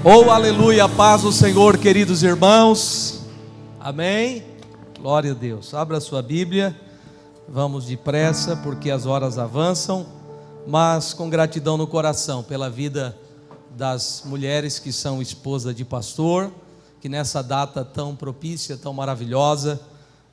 Oh, aleluia, paz do Senhor, queridos irmãos, amém, glória a Deus. Abra a sua Bíblia, vamos depressa porque as horas avançam, mas com gratidão no coração pela vida das mulheres que são esposa de pastor, que nessa data tão propícia, tão maravilhosa,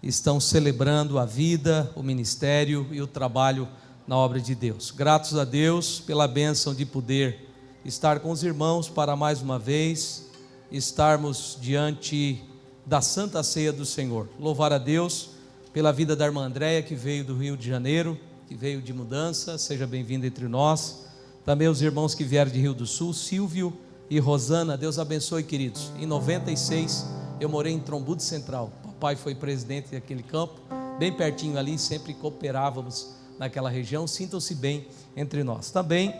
estão celebrando a vida, o ministério e o trabalho na obra de Deus. Gratos a Deus pela bênção de poder estar com os irmãos para mais uma vez estarmos diante da Santa Ceia do Senhor. Louvar a Deus pela vida da irmã Andréia, que veio do Rio de Janeiro, que veio de mudança, seja bem-vinda entre nós. Também os irmãos que vieram de Rio do Sul, Silvio e Rosana, Deus abençoe, queridos. Em 96 eu morei em Trombudo Central, papai foi presidente daquele campo, bem pertinho ali, sempre cooperávamos naquela região. Sintam-se bem entre nós. Também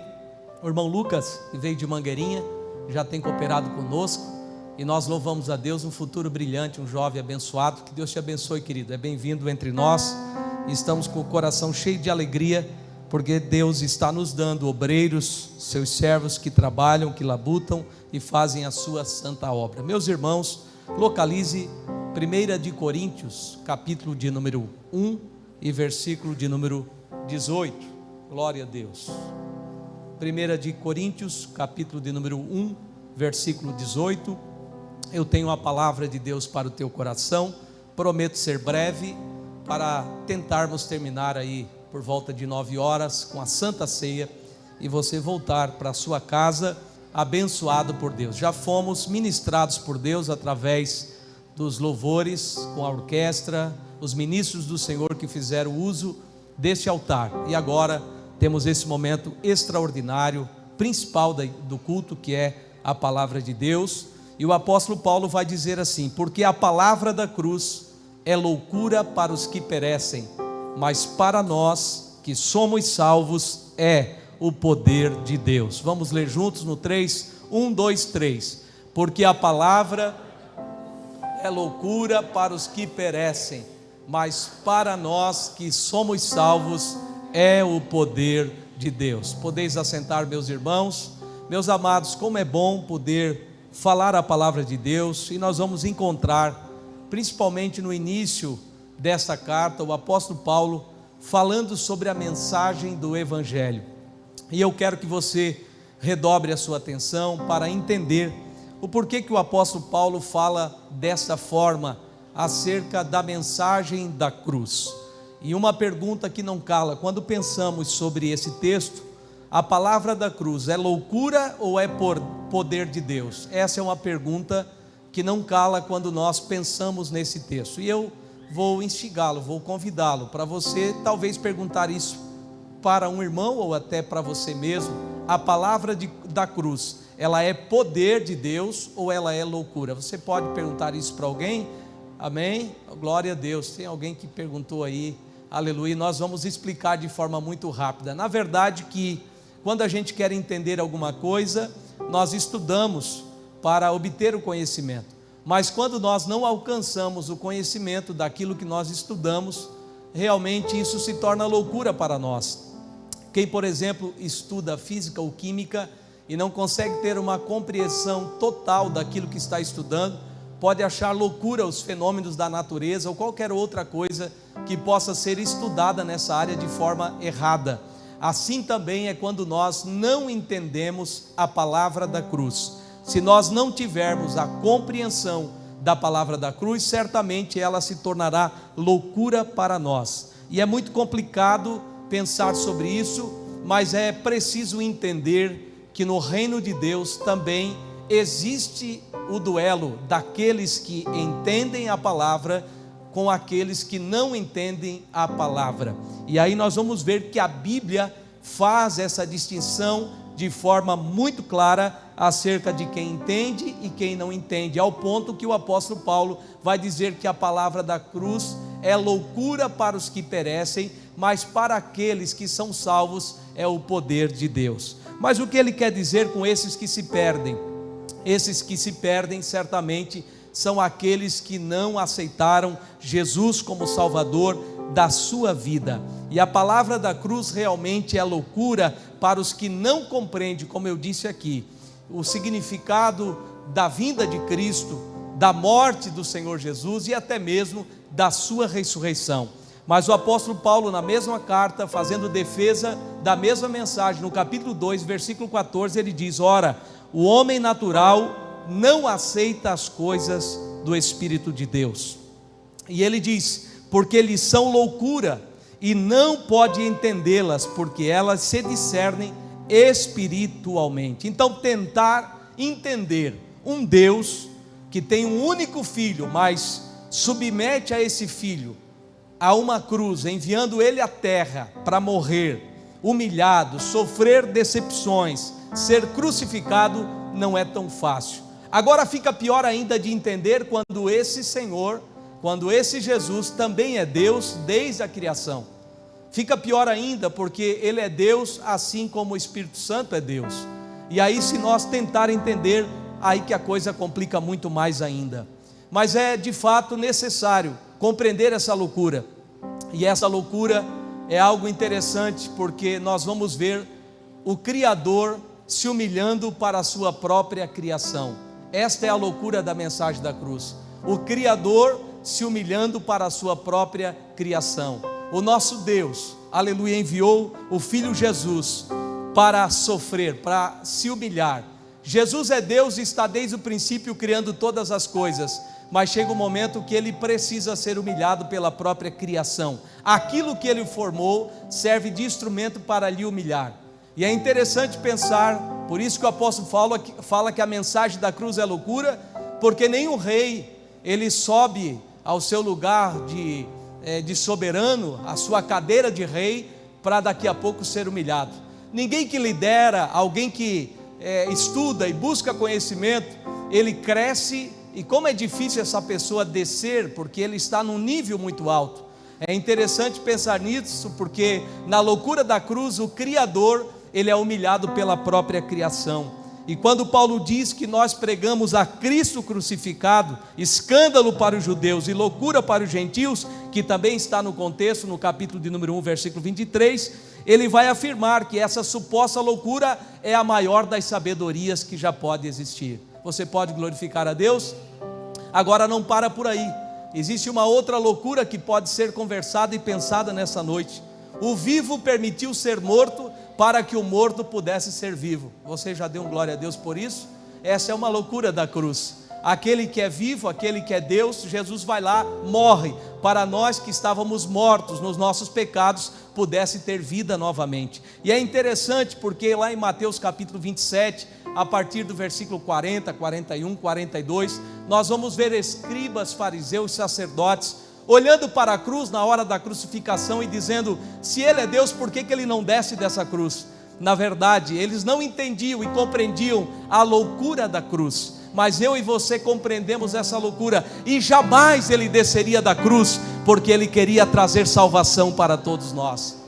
o irmão Lucas, que veio de Mangueirinha, já tem cooperado conosco, e nós louvamos a Deus, um futuro brilhante, um jovem abençoado. Que Deus te abençoe, querido, é bem-vindo entre nós. Estamos com o coração cheio de alegria, porque Deus está nos dando obreiros, seus servos que trabalham, que labutam e fazem a sua santa obra. Meus irmãos, localize 1 de Coríntios, capítulo de número 1 e versículo de número 18, glória a Deus. 1 de Coríntios, capítulo de número 1, versículo 18, eu tenho a palavra de Deus para o teu coração, prometo ser breve, para tentarmos terminar aí por volta de 9 horas, com a Santa Ceia, e você voltar para a sua casa, abençoado por Deus. Já fomos ministrados por Deus, através dos louvores, com a orquestra, os ministros do Senhor que fizeram uso deste altar, e agora temos esse momento extraordinário, principal do culto, que é a palavra de Deus. E o apóstolo Paulo vai dizer assim: porque a palavra da cruz é loucura para os que perecem, mas para nós que somos salvos é o poder de Deus. Vamos ler juntos no 3, 1, 2, 3. Porque a palavra é loucura para os que perecem, mas para nós que somos salvos é o poder de Deus. Podeis assentar, meus irmãos. Meus amados, como é bom poder falar a palavra de Deus, e nós vamos encontrar, principalmente no início desta carta, o apóstolo Paulo falando sobre a mensagem do Evangelho, e eu quero que você redobre a sua atenção para entender o porquê que o apóstolo Paulo fala dessa forma acerca da mensagem da cruz. E uma pergunta que não cala, quando pensamos sobre esse texto: a palavra da cruz é loucura ou é por poder de Deus? Essa é uma pergunta que não cala quando nós pensamos nesse texto, e eu vou instigá-lo, vou convidá-lo para você talvez perguntar isso para um irmão ou até para você mesmo: a palavra da cruz, ela é poder de Deus ou ela é loucura? Você pode perguntar isso para alguém? Amém? Glória a Deus. Tem alguém que perguntou aí, aleluia. Nós vamos explicar de forma muito rápida. Na verdade, que quando a gente quer entender alguma coisa, nós estudamos para obter o conhecimento, mas quando nós não alcançamos o conhecimento daquilo que nós estudamos, realmente isso se torna loucura para nós. Quem, por exemplo, estuda física ou química e não consegue ter uma compreensão total daquilo que está estudando, pode achar loucura os fenômenos da natureza ou qualquer outra coisa que possa ser estudada nessa área de forma errada. Assim também é quando nós não entendemos a palavra da cruz. Se nós não tivermos a compreensão da palavra da cruz, certamente ela se tornará loucura para nós. E é muito complicado pensar sobre isso, mas é preciso entender que no reino de Deus também existe o duelo daqueles que entendem a palavra com aqueles que não entendem a palavra. E aí nós vamos ver que a Bíblia faz essa distinção de forma muito clara acerca de quem entende e quem não entende, ao ponto que o apóstolo Paulo vai dizer que a palavra da cruz é loucura para os que perecem, mas para aqueles que são salvos é o poder de Deus. Mas o que ele quer dizer com esses que se perdem? Esses que se perdem certamente são aqueles que não aceitaram Jesus como Salvador da sua vida. E a palavra da cruz realmente é loucura para os que não compreendem, como eu disse aqui, o significado da vinda de Cristo, da morte do Senhor Jesus e até mesmo da sua ressurreição. Mas o apóstolo Paulo, na mesma carta, fazendo defesa da mesma mensagem, no capítulo 2, versículo 14, ele diz: ora, o homem natural não aceita as coisas do Espírito de Deus. E ele diz: porque eles são loucura, e não pode entendê-las, porque elas se discernem espiritualmente. Então, tentar entender um Deus que tem um único filho, mas submete a esse filho a uma cruz, enviando ele à terra para morrer, humilhado, sofrer decepções, ser crucificado, não é tão fácil. Agora fica pior ainda de entender quando esse Senhor, quando esse Jesus também é Deus desde a criação. Fica pior ainda porque ele é Deus assim como o Espírito Santo é Deus. E aí, se nós tentar entender, aí que a coisa complica muito mais ainda. Mas é de fato necessário compreender essa loucura. E essa loucura é algo interessante, porque nós vamos ver o Criador se humilhando para a sua própria criação. Esta é a loucura da mensagem da cruz. O Criador se humilhando para a sua própria criação. O nosso Deus, aleluia, enviou o Filho Jesus para sofrer, para se humilhar. Jesus é Deus e está desde o princípio criando todas as coisas, mas chega um momento que ele precisa ser humilhado pela própria criação. Aquilo que ele formou serve de instrumento para lhe humilhar. E é interessante pensar, por isso que o apóstolo fala que a mensagem da cruz é loucura, porque nenhum rei, ele sobe ao seu lugar de soberano, a sua cadeira de rei, para daqui a pouco ser humilhado. Ninguém que lidera, alguém que estuda e busca conhecimento, ele cresce, e como é difícil essa pessoa descer, porque ele está num nível muito alto. É interessante pensar nisso, porque na loucura da cruz, o Criador, ele é humilhado pela própria criação. E quando Paulo diz que nós pregamos a Cristo crucificado, escândalo para os judeus e loucura para os gentios, que também está no contexto, no capítulo de número 1, versículo 23, ele vai afirmar que essa suposta loucura é a maior das sabedorias que já pode existir. Você pode glorificar a Deus? Agora não para por aí, existe uma outra loucura que pode ser conversada e pensada nessa noite. O vivo permitiu ser morto para que o morto pudesse ser vivo. Você já deu glória a Deus por isso? Essa é uma loucura da cruz. Aquele que é vivo, aquele que é Deus, Jesus vai lá, morre, para nós que estávamos mortos nos nossos pecados, pudesse ter vida novamente. E é interessante porque lá em Mateus capítulo 27, a partir do versículo 40, 41, 42, nós vamos ver escribas, fariseus, sacerdotes, olhando para a cruz na hora da crucificação e dizendo: se ele é Deus, por que ele não desce dessa cruz? Na verdade, eles não entendiam e compreendiam a loucura da cruz, mas eu e você compreendemos essa loucura, e jamais ele desceria da cruz, porque ele queria trazer salvação para todos nós.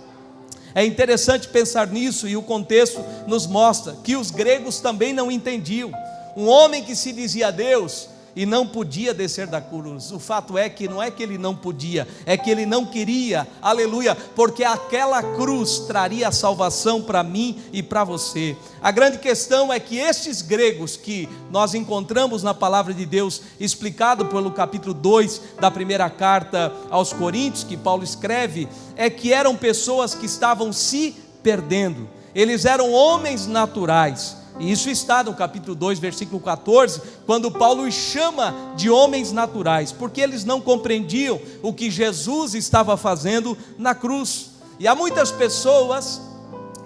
É interessante pensar nisso, e o contexto nos mostra que os gregos também não entendiam. Um homem que se dizia Deus e não podia descer da cruz. O fato é que não é que ele não podia, é que ele não queria, aleluia, porque aquela cruz traria a salvação para mim e para você. A grande questão é que estes gregos que nós encontramos na palavra de Deus, explicado pelo capítulo 2 da primeira carta aos Coríntios, que Paulo escreve, é que eram pessoas que estavam se perdendo. Eles eram homens naturais. E isso está no capítulo 2, versículo 14, quando Paulo os chama de homens naturais, porque eles não compreendiam o que Jesus estava fazendo na cruz. E há muitas pessoas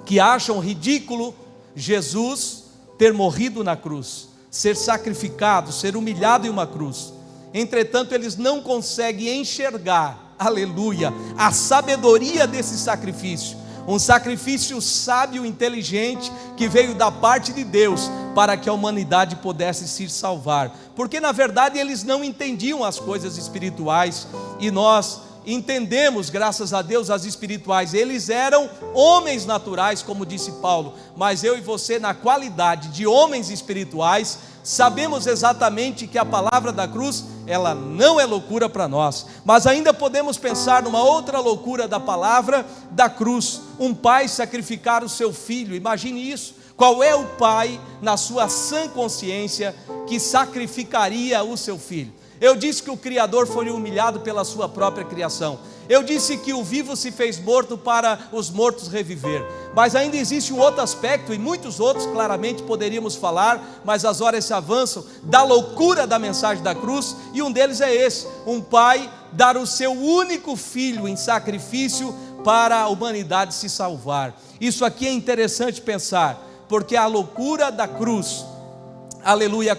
que acham ridículo Jesus ter morrido na cruz, ser sacrificado, ser humilhado em uma cruz. Entretanto, eles não conseguem enxergar, aleluia, a sabedoria desse sacrifício. Um sacrifício sábio, inteligente, que veio da parte de Deus, para que a humanidade pudesse se salvar, porque na verdade eles não entendiam as coisas espirituais, e nós entendemos, graças a Deus, as espirituais. Eles eram homens naturais, como disse Paulo, mas eu e você, na qualidade de homens espirituais, sabemos exatamente que a palavra da cruz, ela não é loucura para nós, mas ainda podemos pensar numa outra loucura da palavra da cruz. Um pai sacrificar o seu filho, imagine isso. Qual é o pai, na sua sã consciência, que sacrificaria o seu filho? Eu disse que o Criador foi humilhado pela sua própria criação. Eu disse que o vivo se fez morto para os mortos reviver. Mas ainda existe um outro aspecto, e muitos outros claramente poderíamos falar, mas as horas se avançam, da loucura da mensagem da cruz, e um deles é esse: um pai dar o seu único filho em sacrifício para a humanidade se salvar. Isso aqui é interessante pensar, porque a loucura da cruz, aleluia,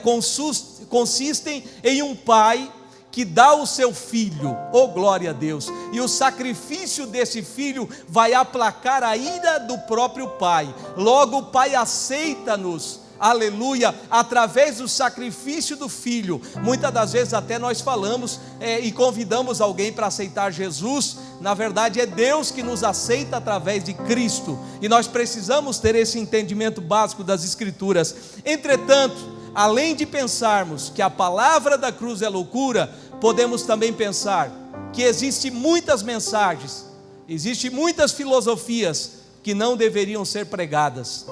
consistem em um pai que dá o seu filho, oh glória a Deus, e o sacrifício desse filho vai aplacar a ira do próprio pai. Logo o pai aceita-nos, aleluia, através do sacrifício do filho. Muitas das vezes até nós falamos e convidamos alguém para aceitar Jesus. Na verdade é Deus que nos aceita através de Cristo, e nós precisamos ter esse entendimento básico das Escrituras. Entretanto, além de pensarmos que a palavra da cruz é loucura, podemos também pensar que existem muitas mensagens, existem muitas filosofias que não deveriam ser pregadas.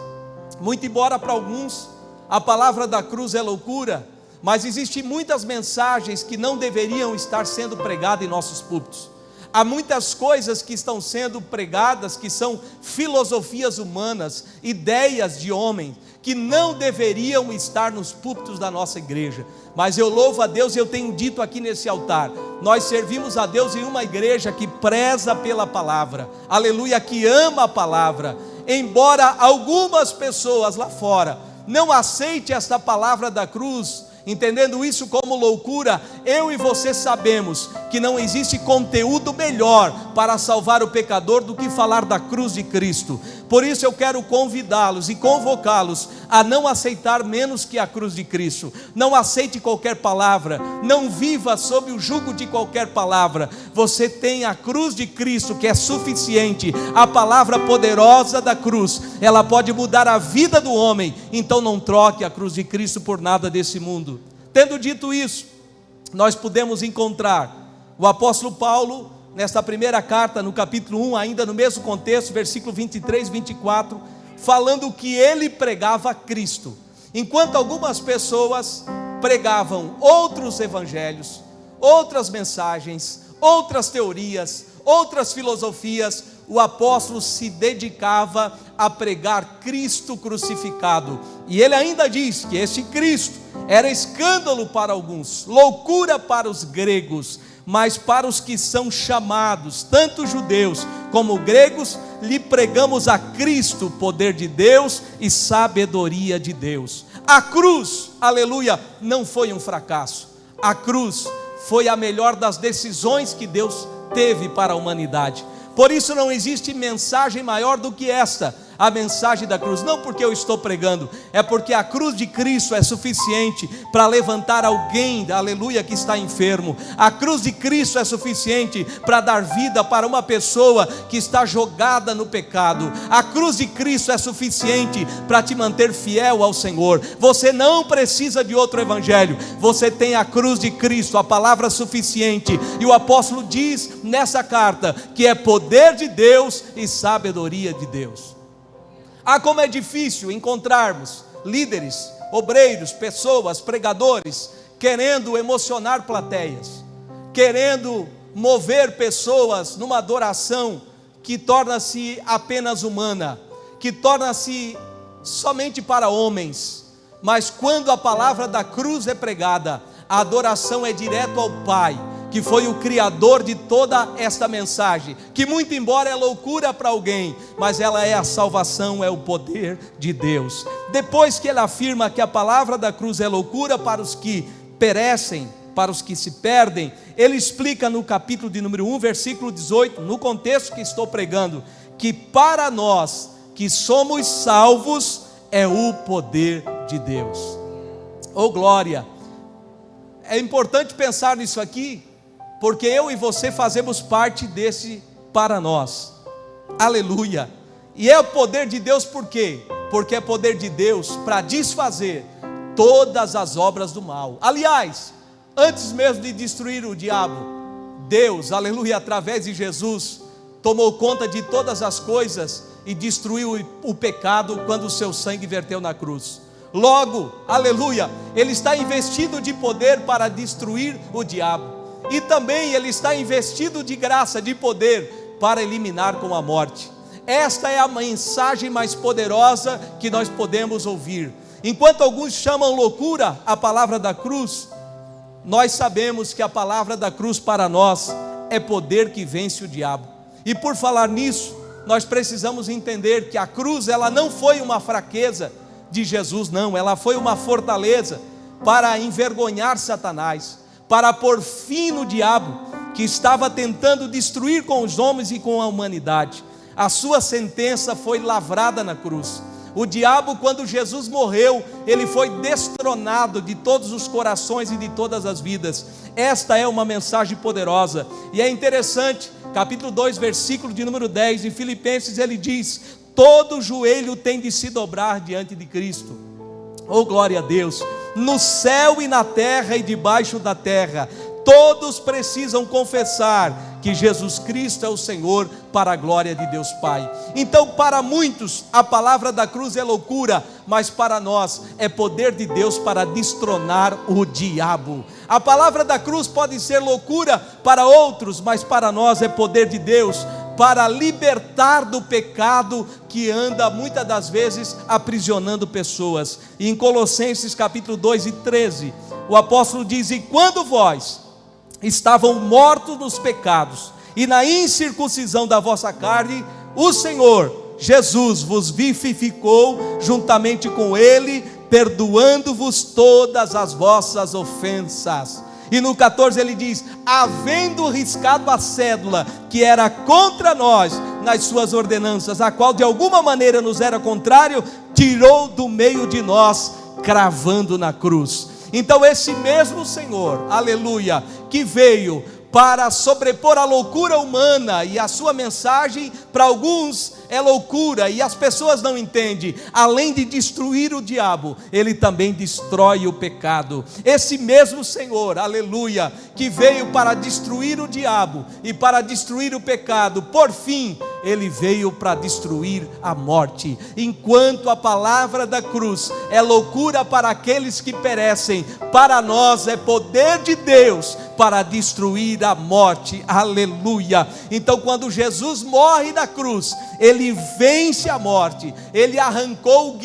Muito embora para alguns a palavra da cruz é loucura, mas existem muitas mensagens que não deveriam estar sendo pregadas em nossos púlpitos. Há muitas coisas que estão sendo pregadas que são filosofias humanas, ideias de homem, que não deveriam estar nos púlpitos da nossa igreja. Mas eu louvo a Deus, e eu tenho dito aqui nesse altar, nós servimos a Deus em uma igreja que preza pela palavra, aleluia, que ama a palavra. Embora algumas pessoas lá fora não aceitem esta palavra da cruz, entendendo isso como loucura, eu e você sabemos que não existe conteúdo melhor para salvar o pecador do que falar da cruz de Cristo. Por isso eu quero convidá-los e convocá-los a não aceitar menos que a cruz de Cristo. Não aceite qualquer palavra, não viva sob o jugo de qualquer palavra. Você tem a cruz de Cristo, que é suficiente. A palavra poderosa da cruz, ela pode mudar a vida do homem. Então não troque a cruz de Cristo por nada desse mundo. Tendo dito isso, nós podemos encontrar o apóstolo Paulo nesta primeira carta, no capítulo 1, ainda no mesmo contexto, versículo 23 e 24, falando que ele pregava Cristo, enquanto algumas pessoas pregavam outros evangelhos, outras mensagens, outras teorias, outras filosofias. O apóstolo se dedicava a pregar Cristo crucificado, e ele ainda diz que esse Cristo era escândalo para alguns, loucura para os gregos, mas para os que são chamados, tanto judeus como gregos, lhe pregamos a Cristo, poder de Deus e sabedoria de Deus. A cruz, aleluia, não foi um fracasso. A cruz foi a melhor das decisões que Deus teve para a humanidade. Por isso não existe mensagem maior do que esta, a mensagem da cruz. Não porque eu estou pregando, é porque a cruz de Cristo é suficiente para levantar alguém, aleluia, que está enfermo. A cruz de Cristo é suficiente para dar vida para uma pessoa que está jogada no pecado. A cruz de Cristo é suficiente para te manter fiel ao Senhor. Você não precisa de outro evangelho, você tem a cruz de Cristo, a palavra suficiente. E o apóstolo diz nessa carta que é poder de Deus e sabedoria de Deus. Ah, como é difícil encontrarmos líderes, obreiros, pessoas, pregadores, querendo emocionar plateias, querendo mover pessoas numa adoração que torna-se apenas humana, que torna-se somente para homens. Mas quando a palavra da cruz é pregada, a adoração é direto ao Pai, que foi o criador de toda esta mensagem, que muito embora é loucura para alguém, mas ela é a salvação, é o poder de Deus. Depois que ele afirma que a palavra da cruz é loucura para os que perecem, para os que se perdem, ele explica no capítulo de número 1, versículo 18, no contexto que estou pregando, que para nós que somos salvos é o poder de Deus. Oh glória! É importante pensar nisso aqui, porque eu e você fazemos parte desse para nós, aleluia. E é o poder de Deus por quê? Porque é poder de Deus para desfazer todas as obras do mal. Aliás, antes mesmo de destruir o diabo, Deus, aleluia, através de Jesus, tomou conta de todas as coisas e destruiu o pecado quando o seu sangue verteu na cruz. Logo, aleluia, Ele está investido de poder para destruir o diabo, e também Ele está investido de graça, de poder, para eliminar com a morte. Esta é a mensagem mais poderosa que nós podemos ouvir. Enquanto alguns chamam loucura a palavra da cruz, nós sabemos que a palavra da cruz para nós é poder que vence o diabo. E por falar nisso, nós precisamos entender que a cruz, ela não foi uma fraqueza de Jesus, não, ela foi uma fortaleza para envergonhar Satanás, para pôr fim no diabo, que estava tentando destruir com os homens e com a humanidade. A sua sentença foi lavrada na cruz. O diabo, quando Jesus morreu, ele foi destronado de todos os corações e de todas as vidas. Esta é uma mensagem poderosa, e é interessante, capítulo 2, versículo de número 10, em Filipenses ele diz: todo joelho tem de se dobrar diante de Cristo. Oh, glória a Deus! No céu e na terra e debaixo da terra, todos precisam confessar que Jesus Cristo é o Senhor, para a glória de Deus Pai. Então, para muitos, a palavra da cruz é loucura, mas para nós é poder de Deus para destronar o diabo. A palavra da cruz pode ser loucura para outros, mas para nós é poder de Deus para libertar do pecado que anda muitas das vezes aprisionando pessoas. E em Colossenses capítulo 2 e 13, o apóstolo diz: e quando vós estavam mortos nos pecados e na incircuncisão da vossa carne, o Senhor Jesus vos vivificou juntamente com Ele, perdoando-vos todas as vossas ofensas. E no 14 ele diz: havendo riscado a cédula que era contra nós nas suas ordenanças, a qual de alguma maneira nos era contrário, tirou do meio de nós, cravando na cruz. Então esse mesmo Senhor, aleluia, que veio para sobrepor a loucura humana, e a sua mensagem para alguns é loucura e as pessoas não entendem, além de destruir o diabo, Ele também destrói o pecado. Esse mesmo Senhor, aleluia, que veio para destruir o diabo e para destruir o pecado, por fim, Ele veio para destruir a morte. Enquanto a palavra da cruz é loucura para aqueles que perecem, para nós é poder de Deus para destruir a morte, aleluia. Então quando Jesus morre na cruz, Ele vence a morte, Ele arrancou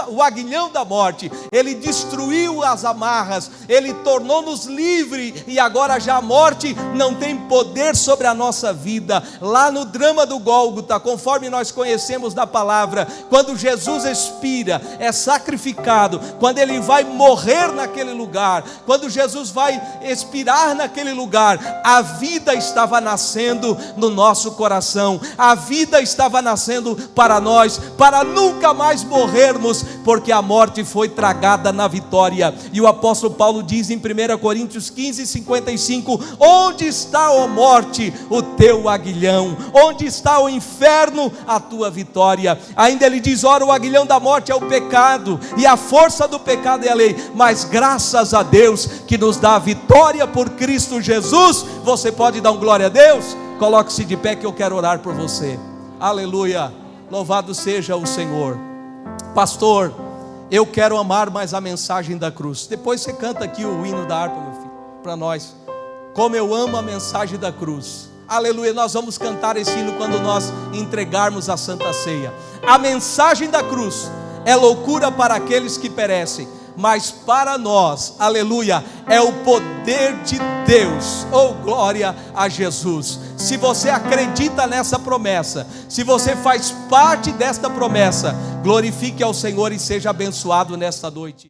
o aguilhão da morte, Ele destruiu as amarras, Ele tornou-nos livres, e agora já a morte não tem poder sobre a nossa vida. Lá no drama do Gólgota, conforme nós conhecemos da palavra, quando Jesus expira, é sacrificado, quando Ele vai morrer naquele lugar, quando Jesus vai expirar naquele lugar, a vida estava nascendo no nosso coração, a vida estava nascendo para nós, para nunca mais morrermos, porque a morte foi tragada na vitória. E o apóstolo Paulo diz em 1 Coríntios 15, 55, onde está, ó morte, o teu aguilhão? Onde está, o inferno, a tua vitória? Ainda ele diz: ora, o aguilhão da morte é o pecado, e a força do pecado é a lei, mas graças a Deus que nos dá a vitória por Cristo Jesus. Você pode dar um glória a Deus? Coloque-se de pé que eu quero orar por você. Aleluia, louvado seja o Senhor. Pastor, eu quero amar mais a mensagem da cruz. Depois você canta aqui o hino da harpa, meu filho, para nós. Como eu amo a mensagem da cruz. Aleluia, nós vamos cantar esse hino quando nós entregarmos a Santa Ceia. A mensagem da cruz é loucura para aqueles que perecem, mas para nós, aleluia, é o poder de Deus. Oh, glória a Jesus. Se você acredita nessa promessa, se você faz parte desta promessa, glorifique ao Senhor e seja abençoado nesta noite.